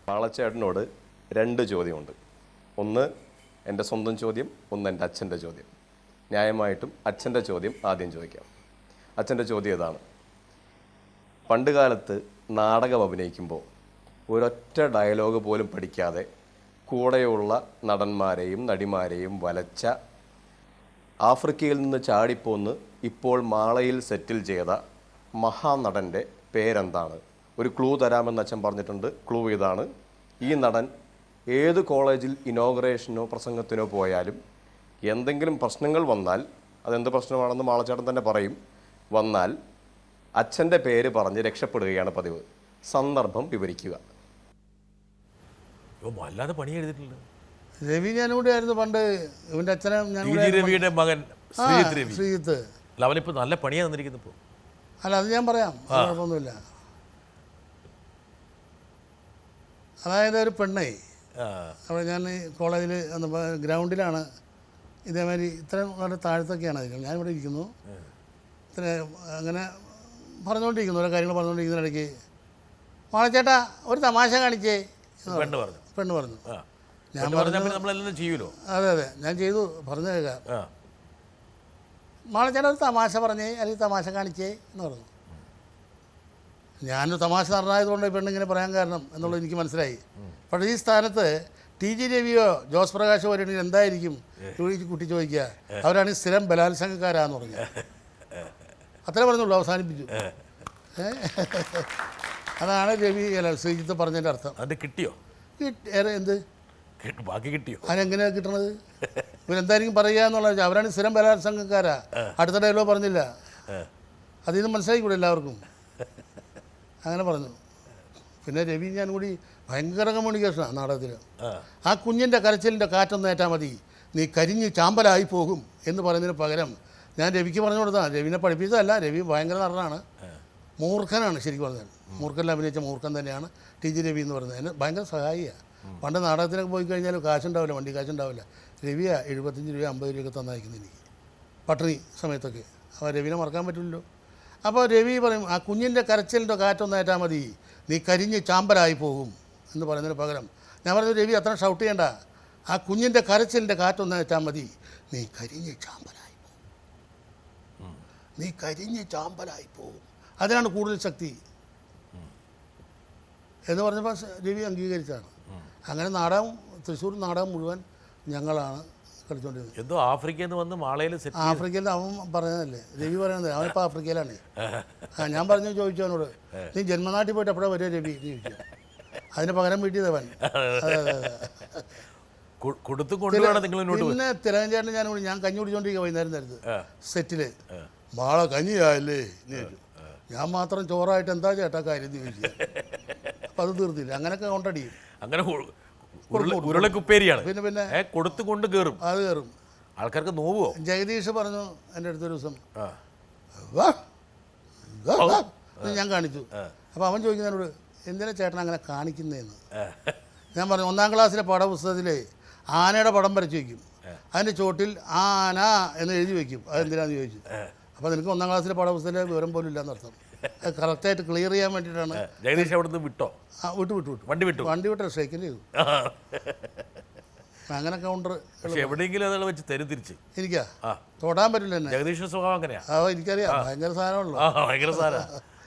മാളച്ചേട്ടനോട് രണ്ട് ചോദ്യമുണ്ട്. ഒന്ന് എൻ്റെ സ്വന്തം ചോദ്യം, ഒന്ന് എൻ്റെ അച്ഛൻ്റെ ചോദ്യം. ന്യായമായിട്ടും അച്ഛൻ്റെ ചോദ്യം ആദ്യം ചോദിക്കാം. അച്ഛൻ്റെ ചോദ്യം ഇതാണ്: പണ്ട് കാലത്ത് നാടകം അഭിനയിക്കുമ്പോൾ ഒരൊറ്റ ഡയലോഗ് പോലും പഠിക്കാതെ കൂടെയുള്ള നടന്മാരെയും നടിമാരെയും വലച്ച, ആഫ്രിക്കയിൽ നിന്ന് ചാടിപ്പോന്ന് ഇപ്പോൾ മാളയിൽ സെറ്റിൽ ചെയ്ത മഹാനടൻ്റെ പേരെന്താണ്? ഒരു ക്ലൂ തരാമെന്ന് അച്ഛൻ പറഞ്ഞിട്ടുണ്ട്. ക്ലൂ ഇതാണ്: ഈ നടൻ ഏത് കോളേജിൽ ഇനോഗ്രേഷനോ പ്രസംഗത്തിനോ പോയാലും എന്തെങ്കിലും പ്രശ്നങ്ങൾ വന്നാൽ, അതെന്ത് പ്രശ്നമാണെന്ന് മാളച്ചേട്ടൻ തന്നെ പറയും, വന്നാൽ അച്ഛൻ്റെ പേര് പറഞ്ഞ് രക്ഷപ്പെടുകയാണ് പതിവ്. സന്ദർഭം വിവരിക്കുക. വല്ലാതെ പണി എഴുതിയിട്ടുണ്ട്. രവി ഞാനും ആയിരുന്നു പണ്ട്. ഇവൻ്റെ അച്ഛനെ രവിയുടെ മകൻ ശ്രീജിത്ത്. അവനിപ്പോൾ നല്ല പണിയാണ് തന്നിരിക്കുന്നത് ഇപ്പോൾ. അല്ല, അത് ഞാൻ പറയാം, കുഴപ്പമൊന്നുമില്ല. അതായത് ഒരു പെണ്ണേ, അവിടെ ഞാൻ കോളേജിൽ ഗ്രൗണ്ടിലാണ് ഇതേമാതിരി ഇത്രയും വളരെ താഴത്തൊക്കെയാണ് ഇരിക്കുന്നത്. ഞാനിവിടെ ഇരിക്കുന്നു, ഇത്ര അങ്ങനെ പറഞ്ഞുകൊണ്ടിരിക്കുന്നു, ഓരോ കാര്യങ്ങൾ പറഞ്ഞുകൊണ്ടിരിക്കുന്നതിനിടയ്ക്ക് മാളച്ചേട്ടാ ഒരു തമാശ കാണിച്ചേ പെണ്ണ് പറഞ്ഞു. ഞാൻ പറഞ്ഞു ചെയ്യൂലോ. അതെ അതെ, ഞാൻ ചെയ്തു, പറഞ്ഞു കേൾക്കാം. മാളച്ചേട്ടാ ഒരു തമാശ പറഞ്ഞേ, അല്ലെങ്കിൽ തമാശ കാണിച്ചേ എന്ന് പറഞ്ഞു. ഞാനൊരു തമാശ നടനായതുകൊണ്ട് പെണ്ണിങ്ങനെ പറയാൻ കാരണം എന്നുള്ളത് എനിക്ക് മനസ്സിലായി. പക്ഷേ ഈ സ്ഥാനത്ത് TG രവിയോ ജോസ് പ്രകാശോ വരെയാണെങ്കിൽ എന്തായിരിക്കും കുട്ടി ചോദിക്കുക? അവരാണെങ്കിൽ സ്ഥിരം ബലാത്സംഗക്കാരാന്ന് പറഞ്ഞു. അത്രേ പറഞ്ഞുള്ളൂ, അവസാനിപ്പിച്ചു. അതാണ് രവി ശ്രീജിത്ത് പറഞ്ഞതിൻ്റെ അർത്ഥം. അത് കിട്ടിയോ? എന്ത് ബാക്കി കിട്ടിയോ? അതിനെങ്ങനെയാണ് കിട്ടണത്? ഇവരെന്തായിരിക്കും പറയുക എന്നുള്ളത്. അവരാണ് സ്ഥിരം ബലാത്സംഗക്കാരാ. അടുത്ത ഡയലോഗ് പറഞ്ഞില്ല. അതിൽ നിന്ന് മനസ്സിലാക്കിക്കൂടെ എല്ലാവർക്കും? അങ്ങനെ പറഞ്ഞു. പിന്നെ രവി ഞാൻ കൂടി ഭയങ്കര കമ്മ്യൂണിക്കേഷനാണ് നാടകത്തിൽ. ആ കുഞ്ഞിൻ്റെ കരച്ചിലിൻ്റെ കാറ്റൊന്നും ഏറ്റാൽ മതി, നീ കരിഞ്ഞ് ചാമ്പലായി പോകും എന്ന് പറയുന്നതിന് പകരം ഞാൻ രവിക്ക് പറഞ്ഞു കൊടുത്താണ്. രവിനെ പഠിപ്പിച്ചതല്ല, രവി ഭയങ്കര നടനാണ്, മൂർഖനാണ്. ശരിക്കും പറഞ്ഞാൽ മൂർഖനിൽ അഭിനയിച്ച മൂർഖൻ തന്നെയാണ് TG രവി എന്ന് പറയുന്നത്. എന്നെ ഭയങ്കര സഹായിയാണ്. പണ്ട് നാടകത്തിനൊക്കെ പോയി കഴിഞ്ഞാൽ കാശുണ്ടാവില്ല, വണ്ടി കാശുണ്ടാവില്ല. രവിയാ 75 രൂപ 50 രൂപയൊക്കെ തന്നയക്കുന്നത് എനിക്ക് പട്ടിണി സമയത്തൊക്കെ. അപ്പോൾ രവിനെ മറക്കാൻ പറ്റില്ലല്ലോ. അപ്പോൾ രവി പറയും, ആ കുഞ്ഞിൻ്റെ കരച്ചിലിൻ്റെ കാറ്റൊന്നേറ്റാൽ മതി, നീ കരിഞ്ഞ് ചാമ്പലായി പോകും എന്ന് പറയുന്നതിന് പകരം ഞാൻ പറഞ്ഞു, രവി അത്ര ഷൗട്ട് ചെയ്യണ്ട, ആ കുഞ്ഞിൻ്റെ കരച്ചിലിൻ്റെ കാറ്റൊന്നേറ്റാൽ മതി, നീ കരിഞ്ഞ് ചാമ്പലായി പോകും, നീ കരിഞ്ഞ് ചാമ്പലായി പോകും, അതിനാണ് കൂടുതൽ ശക്തി എന്ന് പറഞ്ഞപ്പോൾ രവി അംഗീകരിച്ചാണ്. അങ്ങനെ നാടകം, തൃശ്ശൂർ നാടകം മുഴുവൻ ഞങ്ങളാണ് കളിച്ചുകൊണ്ടിരുന്നത്. എന്തോ ആഫ്രിക്കയിൽ നിന്ന് വന്ന് മാളയിൽ ആഫ്രിക്കയിൽ അവൻ പറയുന്നതല്ലേ, രവി പറയുന്നത്. അവനിപ്പോൾ ആഫ്രിക്കയിലാണ്. ഞാൻ പറഞ്ഞു, ചോദിച്ചു അവനോട്, നീ ജന്മനാട്ടിൽ പോയിട്ട് എപ്പോഴാണ് വരിക രവി എന്ന് ചോദിച്ചു. അതിന് പകരം വീട്ടിയതവൻ. പിന്നെ തിലകഞ്ചേട്ടൻ ഞാൻ കഞ്ഞി കുടിച്ചോണ്ടിരിക്കുക വൈകുന്നേരം നേരത്ത് സെറ്റിൽ. മാള കഞ്ഞിയായല്ലേ എന്ന് ചോദിച്ചു. ഞാൻ മാത്രം ചോറായിട്ട് എന്താ ചേട്ടാ കാര്യം എന്ന് ചോദിച്ചു. അപ്പം അത് തീർന്നില്ല. അങ്ങനെയൊക്കെ കൊണ്ടടി, അങ്ങനെ ഉരുളക്കുപ്പേരിയാണ്. പിന്നെ കൊടുത്തുകൊണ്ട് കയറും, അത് കയറും. ആൾക്കാർക്ക് നോവുമോ? ജഗദീഷ് പറഞ്ഞു എൻ്റെ അടുത്തൊരു ദിവസം, ഞാൻ കാണിച്ചു. അപ്പോൾ അവൻ ചോദിക്കുന്നതിനോട്, എന്തിനാ ചേട്ടൻ അങ്ങനെ കാണിക്കുന്നതെന്ന്. ഞാൻ പറഞ്ഞു, 1ാം ക്ലാസ്സിലെ പാഠപുസ്തകത്തിൽ ആനയുടെ പടം വരച്ച് വയ്ക്കും, അതിൻ്റെ ചോട്ടിൽ ആന എന്ന് എഴുതി വയ്ക്കും. അതെന്തിനാന്ന് ചോദിച്ചു. അപ്പോൾ നിനക്ക് 1ാം ക്ലാസ്സിലെ പാഠപുസ്തകത്തിലെ വിവരം പോലും ഇല്ലയെന്നർത്ഥം. അത് കറക്റ്റായിട്ട് ക്ലിയർ ചെയ്യാൻ വേണ്ടിയിട്ടാണ്. ജഗദീഷ് അവിടെ നിന്ന് വിട്ടോ? വിട്ടു വണ്ടി വിട്ടോ സൈക്കിൾ ചെയ്തു. അങ്ങനെ കൗണ്ടർ എവിടെയെങ്കിലും അതെ വെച്ച് തരും തിരിച്ച്. എനിക്കാ തൊടാൻ പറ്റില്ല എന്നെ. ജഗദീഷ് സ്വഭാവം അങ്ങനെയാ. എനിക്കറിയാം, ഭയങ്കര സാധനമാണല്ലോ. ഭയങ്കര സാധനം.